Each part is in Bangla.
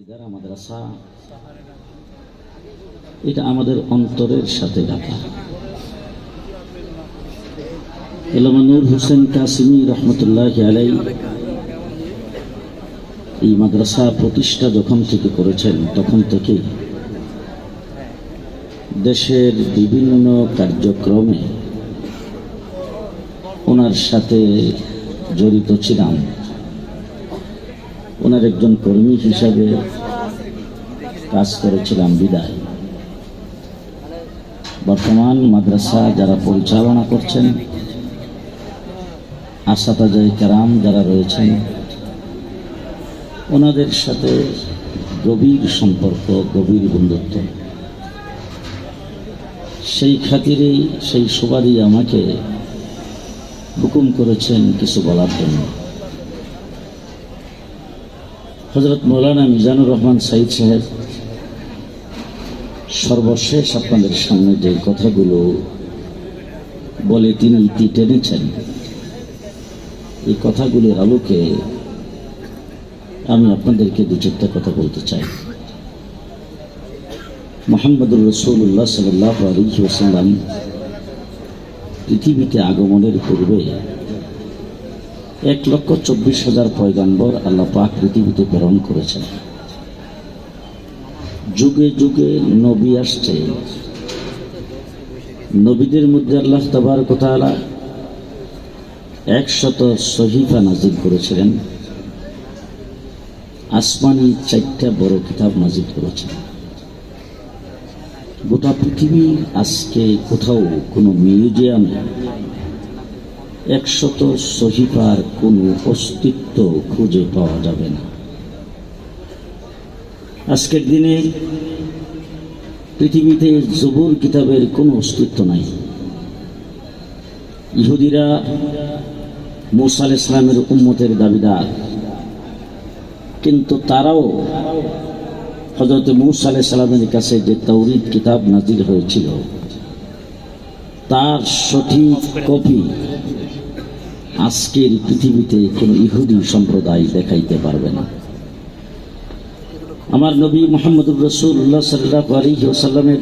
ইদারা মাদ্রাসা এটা আমাদের অন্তরের সাথে গাঁথা। আল্লামা নূর হোসেন কাসিমি রহমতুল্লাহি আলাইহি এই মাদ্রাসা প্রতিষ্ঠা যখন থেকে করেছেন তখন থেকে দেশের বিভিন্ন কার্যক্রমে ওনার সাথে জড়িত ছিলাম। ওনার একজন কর্মী হিসাবে কাজ করেছিলাম বিদায়। বর্তমান মাদ্রাসা যারা পরিচালনা করছেন, আসাতাজায়ে কেরাম যারা রয়েছেন, ওনাদের সাথে গভীর সম্পর্ক, গভীর বন্ধুত্ব। সেই খাতিরেই, সেই সুবাদই আমাকে হুকুম করেছেন কিছু বলার জন্য। হযরত মৌলানা মিজানুর রহমান সাঈদ সাহেব সর্বশেষ আপনাদের সামনে যে কথাগুলো বলে তিনি ইতি টেনেছেন, এই কথাগুলির আলোকে আমি আপনাদেরকে দু চারটা কথা বলতে চাই। মুহাম্মদুর রাসূলুল্লাহ সাল্লাল্লাহু আলাইহি ওয়াসাল্লাম পৃথিবীতে আগমনের পূর্বে 1,24,000 পয়গম্বর আল্লাহ পাক পৃথিবীতে প্রেরণ করেছেন। যুগে যুগে নবী আসছে। নবীদের মধ্যে আল্লাহ তাবারক ওয়া তাআলা 100 সহিফা নাজিল করেছিলেন। আসমানি 4টা বড় কিতাব নাজিল করেছেন। গোটা পৃথিবী আজকে কোথাও কোনো মিউজিয়ামে 100 সহিফার কোনো অস্তিত্ব খুঁজে পাওয়া যাবে না। আজকের দিনে পৃথিবীতে জবুর কিতাবের কোনো অস্তিত্ব নাই। ইহুদিরা মূসা আলাইহিস সালামের উম্মতের দাবিদার, কিন্তু তারাও হযরত মূসা আলাইহিস সালামের কাছে যে তাওরীত কিতাব নাজিল হয়েছিল তার সঠিক কপি আজকের পৃথিবীতে কোনো ইহুদি সম্প্রদায় দেখাইতে পারবে না। আমার নবী মুহাম্মদুর রাসূলুল্লাহ সাল্লাল্লাহু আলাইহি ওয়াসাল্লামের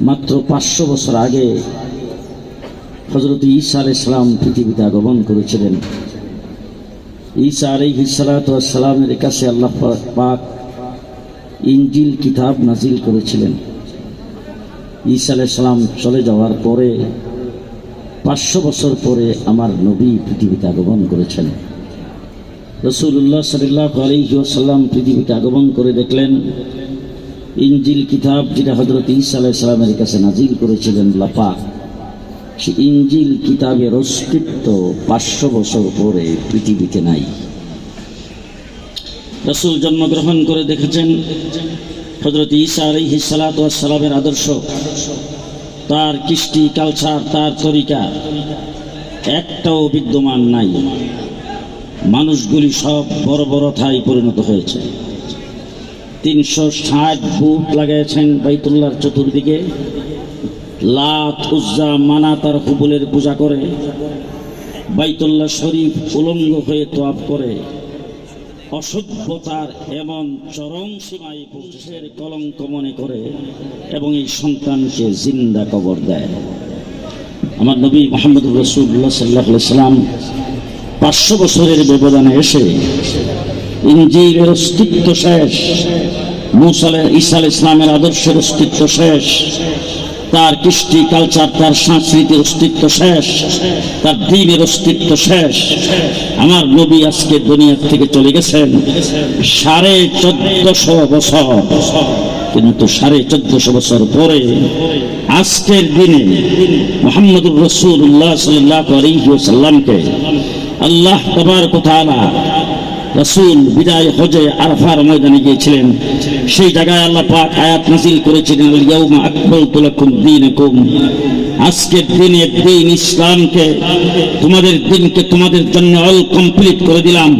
মাত্র 500 বছর আগে হযরত ঈসা আলাইহিস সালাম পৃথিবীতে আগমন করেছিলেন। ঈসা আলাইহিস সালাতু ওয়াস সালামের কাছে আল্লাহ পাক ইনজিল কিতাব নাজিল করেছিলেন। ঈসা আলাইহিস সালাম চলে যাওয়ার পরে 500 বছর পরে আমার নবী পৃথিবীতে আগমন করেছেন। রাসূলুল্লাহ সাল্লাল্লাহু আলাইহি ওয়াসাল্লাম পৃথিবীতে আগমন করে দেখলেন ইনজিল কিতাব যেটা হযরত ঈসা আলাইহিস সালামের কাছে নাজিল করেছিলেন আল্লাহ পাক, সেই ইনজিল কিতাবের অস্তিত্ব 500 বছর পরে পৃথিবীতে নাই। রাসূল জন্মগ্রহণ করে দেখেছেন হযরত ঈসা আলাইহিস সালাতু ওয়াস সালামের আদর্শ, তার কৃষ্টি, কালচার, তার তরিকা একটাও বিদ্যমান নাই। মানুষগুলি সব বড় বড় ঠাই পরিণত হয়েছে। 360 বুট লাগাইছেন বাইতুল্লাহর চতুর্দিকে। লাত, উজ্জা, মানাত আর হুবলের পূজা করে। বাইতুল্লাহ শরীফ উলঙ্গ হয়ে তোয়াফ করে। অসভ্যতার এমন চরম সীমায় পৌঁছে কলঙ্ক মনে করে এবং এই সন্তানকে জিন্দা কবর দেয়। আমার নবী মুহাম্মদুর রাসূলুল্লাহ সাল্লাল্লাহু আলাইহি ওয়াসাল্লাম 500 বছরের ব্যবধানে এসে ইনজিলের অস্তিত্ব শেষ, ঈসা আলাইহিস সালামের আদর্শের অস্তিত্ব শেষ, তার কৃষ্টি, কালচার, তার সংস্কৃতির অস্তিত্ব শেষ, তার দ্বীনের অস্তিত্ব শেষ। আমার নবী আজকে দুনিয়া থেকে চলে গেছেন 1450 বছর, কিন্তু 1450 বছর পরে আজকের দিনে মুহাম্মদুর রাসূলুল্লাহ সাল্লাল্লাহু আলাইহি ওয়াসাল্লামকে আল্লাহ তাবারক ওয়া তাআলা রাসূল বিদায় হজে আরাফার ময়দানে গিয়েছিলেন। সেই জায়গায় আল্লাহ পাক আয়াত নাযিল করেছিলেন, আল ইয়াউমা আকমালতু লাকুম দীনাকুম, আজকের দিনের দিন ইসলামকে, তোমাদের দিনকে তোমাদের জন্য অল কমপ্লিট করে দিলাম।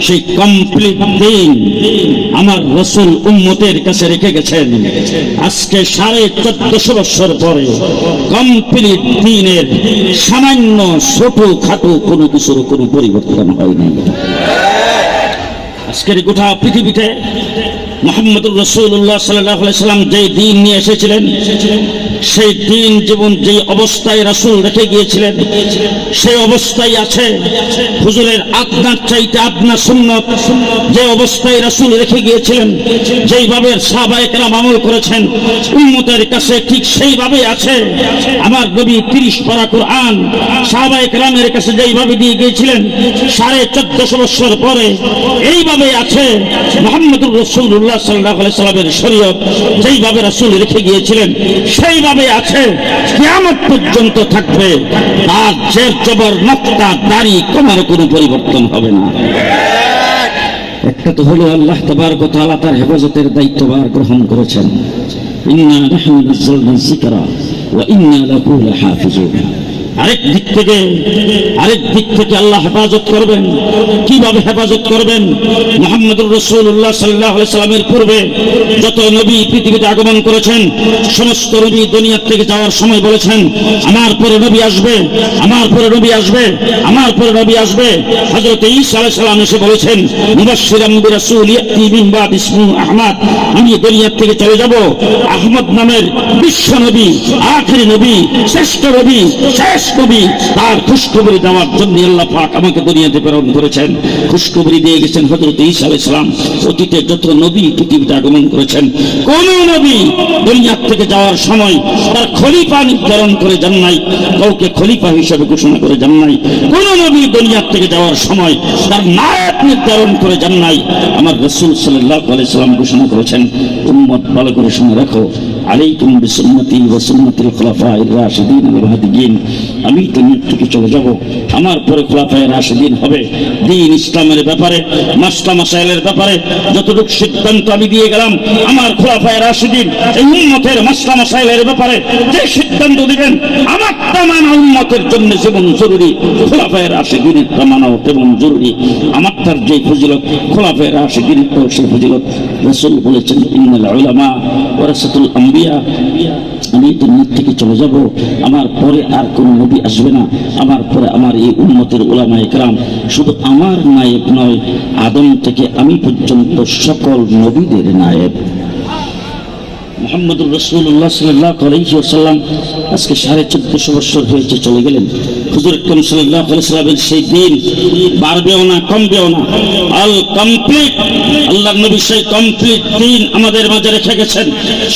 সেই কমপ্লিট দিন আমার রাসূল উম্মতের কাছে রেখে গেছেন। আজকে 1450 বছর পরে কমপ্লিট দিনের সামান্য ছোট খাটো কোনো কিছুর কোনো পরিবর্তন হয়নি। আজকের গোটা পৃথিবীতে মুহাম্মদুর রাসূলুল্লাহ সাল্লাল্লাহু আলাইহি সাল্লাম যে দ্বীন নিয়ে এসেছিলেন, সেই দ্বীন জীবন যে অবস্থায় রাসূল রেখে গিয়েছিলেন সেই অবস্থায় আছে। হুজুরের আপনার চাইতে আপনার সুন্নাত যে অবস্থায় রাসূল রেখে গিয়েছিলেন, যেইভাবে সাহাবায়ে কেরাম আমল করেছেন উম্মতের কাছে ঠিক সেইভাবে আছে। আমার নবী 30 পারা কোরআন সাহাবায়ে কেরামের কাছে যেইভাবে দিয়ে গিয়েছিলেন 1450 বছর পরে এইভাবে আছে। মুহাম্মদুর রাসূলুল্লাহ সাল্লাল্লাহু আলাইহি সাল্লামের শরীয়ত যেইভাবে রাসূল রেখে গিয়েছিলেন সেইভাবে আছে, কিয়ামত পর্যন্ত থাকবে। আর জের জবর নক্তা দাড়ি কোমর কোনো পরিবর্তন হবে না। একটা তো হলো আল্লাহ তাবারক ওয়া তাআলা তার হেফাজতের দায়িত্বভার গ্রহণ করেছেন। ইন্না নাহনু নাযালনা যিকরা ওয়া ইন্না লাহু লাহাফিজুন। আরেক দিক থেকে আল্লাহ হেফাজত করবেন। কিভাবে হেফাজত করবেন? মুহাম্মদুর রাসূলুল্লাহ সাল্লাল্লাহু আলাইহি সাল্লামের পূর্বে যত নবী পৃথিবীতে আগমন করেছেন সমস্ত নবী দুনিয়া থেকে যাওয়ার সময় বলেছেন আমার পরে নবী আসবে, আমার পরে নবী আসবে, আমার পরে নবী আসবে। হযরত ঈসা আলাইহিস সালাম এসে বলেছেন মুবাশশিরাম বিরাসূল ইয়াতি মিন বাদি ইসমুহু আহমদ, আমি দুনিয়া থেকে চলে যাব, আহমদ নামের বিশ্ব নবী, আখেরি নবী, শ্রেষ্ঠ নবী, শেষ নবী, তার খুশখবরি দেওয়ার জন্য আল্লাহ পাক আমাকে দুনিয়াতে প্রেরণ করেছেন। খুশখবরি দিয়ে গেছেন হযরত ঈসা আলাইহিস সালাম। অতীতে যত নবী পৃথিবীতে আগমন করেছেন কোন নবী দুনিয়া থেকে যাওয়ার সময় তার খলিফা নির্ধারণ করে যান নাই, কাউকে খলিফা হিসেবে ঘোষণা করে যান নাই। কোন নবী দুনিয়া থেকে যাওয়ার সময় তার নায়ক নির্ধারণ করে যান নাই। আমার রাসূল সাল্লাল্লাহু আলাইহি সাল্লাম ঘোষণা করেছেন উম্মত ভালো করে শুনে রাখো, আলাইকুম বিসুন্নতি ওয়া সুন্নাতিল খুলাফায়ে রাশিদিন আল মাহদিয়িন। আমি দুনিয়া থেকে চলে যাব, আমার পরে খুলাফায়ে রাশিদিন হবে। দ্বীন ইসলামের ব্যাপারে মাসলা মাসাইলের ব্যাপারে যতটুকু সিদ্ধান্ত আমি দিয়ে গেলাম আমার খুলাফায়ে রাশিদিন এই উম্মতের মাসলা মাসাইলের ব্যাপারে যে সিদ্ধান্ত দিবেন আমার তামানা উম্মতের জন্য যেমন জরুরি খুলাফায়ে রাশিদিনের তামানাও তেমন জরুরি। আমার তার যে ফজিলত খুলাফায়ে রাশিদিনের সেই ফজিলত রাসূল বলেছেন ইন্নাল উলামা ওয়ারাসাতুল আম্বিয়া। আমি দুনিয়া থেকে চলে যাব, আমার পরে আর কোন নবী আসবে না, আমার পরে আমার এই উম্মতের উলামায়ে কেরাম শুধু আমার নায়েব নয়, আদম থেকে আমি পর্যন্ত সকল নবীদের নায়েব। মুহাম্মদুর রাসূলুল্লাহ সাল্লাল্লাহু আলাইহি ওয়াসাল্লাম আজকে 1450 বছর হয়েছে চলে গেলেন। হুজুর আকরাম সাল্লাল্লাহু আলাইহি ওয়াসাল্লামের সেই দিন বাড়বেও না কমবেও না, আল কমপ্লিট। আল্লাহর নবী সেই কমপ্লিট দিন আমাদের মাঝে রেখে গেছেন।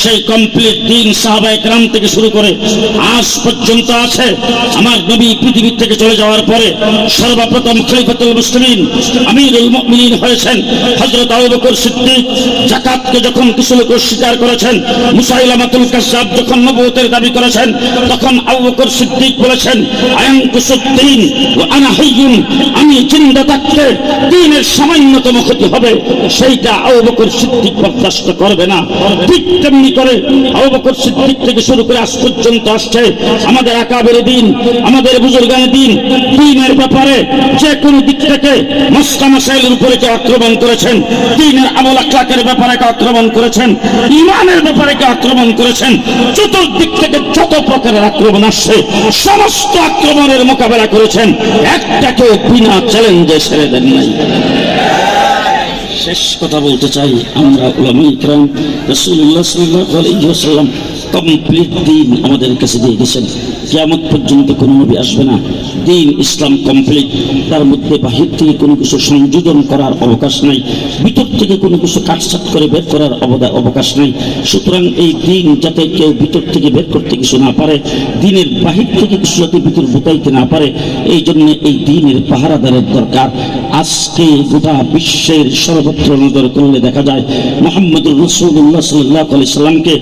সেই কমপ্লিট দিন সাহাবায়ে কেরাম থেকে শুরু করে আজ পর্যন্ত আছে। আমার নবী পৃথিবী থেকে চলে যাওয়ার পরে সর্বপ্রথম খলিফাতুল মুসলিমিন আমিরুল মুমিনিন হয়েছেন হযরত আবু বকর সিদ্দিক। যাকাতকে যখন কিছু লোক অস্বীকার করেছেন, মুসাইলামাতুল কাযযাব যখন নবুয়তের দাবি করেছেন, তখন আবু বকর সিদ্দিক বলেছেন আয়ানকুসুদ্দিন ওয়া আনা হাইয়ুন, আমি জিন্দা থাকতে দ্বীনের সামান্যতম ক্ষতি হবে সেইটা আবু বকর সিদ্দিক বরদাস্ত করবে না। ঠিক তেমনি করে আবু বকর সিদ্দিক থেকে শুরু করে আজ পর্যন্ত আসছে আমাদের আকাবের দিন, আমাদের বুজুর্গানের দিন, দ্বীনের ব্যাপারে যে কোনো দিক থেকে মাসলা মাসাইলের উপরে যে আক্রমণ করেছেন, দ্বীনের আমল আখলাকের ব্যাপারে আক্রমণ করেছেন, ঈমানের ব্যাপারে আক্রমণ করেছেন, চতুর্দিক থেকে যত প্রকারের আক্রমণ আসছে সমস্ত আক্রমণের মোকাবেলা করেছেন, একটাকেও বিনা চ্যালেঞ্জে ছেড়ে দেন নাই। শেষ কথা বলতে চাই, আমরা উলামায়ে কেরাম রাসূলুল্লাহ সাল্লাল্লাহু আলাইহি ওয়াসাল্লাম কমপ্লিট দিন আমাদের কাছে দিয়ে গেছেন। কিয়ামত পর্যন্ত কোনো নবী আসবে না, দিন ইসলাম কমপ্লিট। তার মধ্যে বাহির থেকে কোনো কিছু সংযোজন করার অবকাশ নাই, ভিতর থেকে কোনো কিছু কাটছাট করে বের করার অবকাশ নাই। সুতরাং এই দিন যাতে কেউ ভিতর থেকে বের করতে কিছু না পারে, দিনের বাহির থেকে কিছু যাতে ভিতর ঢুকাইতে না পারে, এই জন্য এই দিনের পাহারাদারের দরকার। আজকে গোটা বিশ্বের সর্বত্র নজর করলে দেখা যায় মুহাম্মদুর রাসূলুল্লাহ সাল্লাল্লাহু আলাইহি সাল্লামকে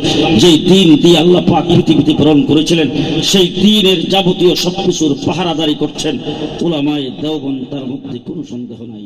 যে দিন দিয়ে আল্লাহ পাক পৃথিবীতে প্রেরণ করেছিলেন সেই দিনের যাবতীয় সবকিছুর পাহারাদারি করছেন উলামায়ে দেওবন্দ, তার মধ্যে কোনো সন্দেহ নাই।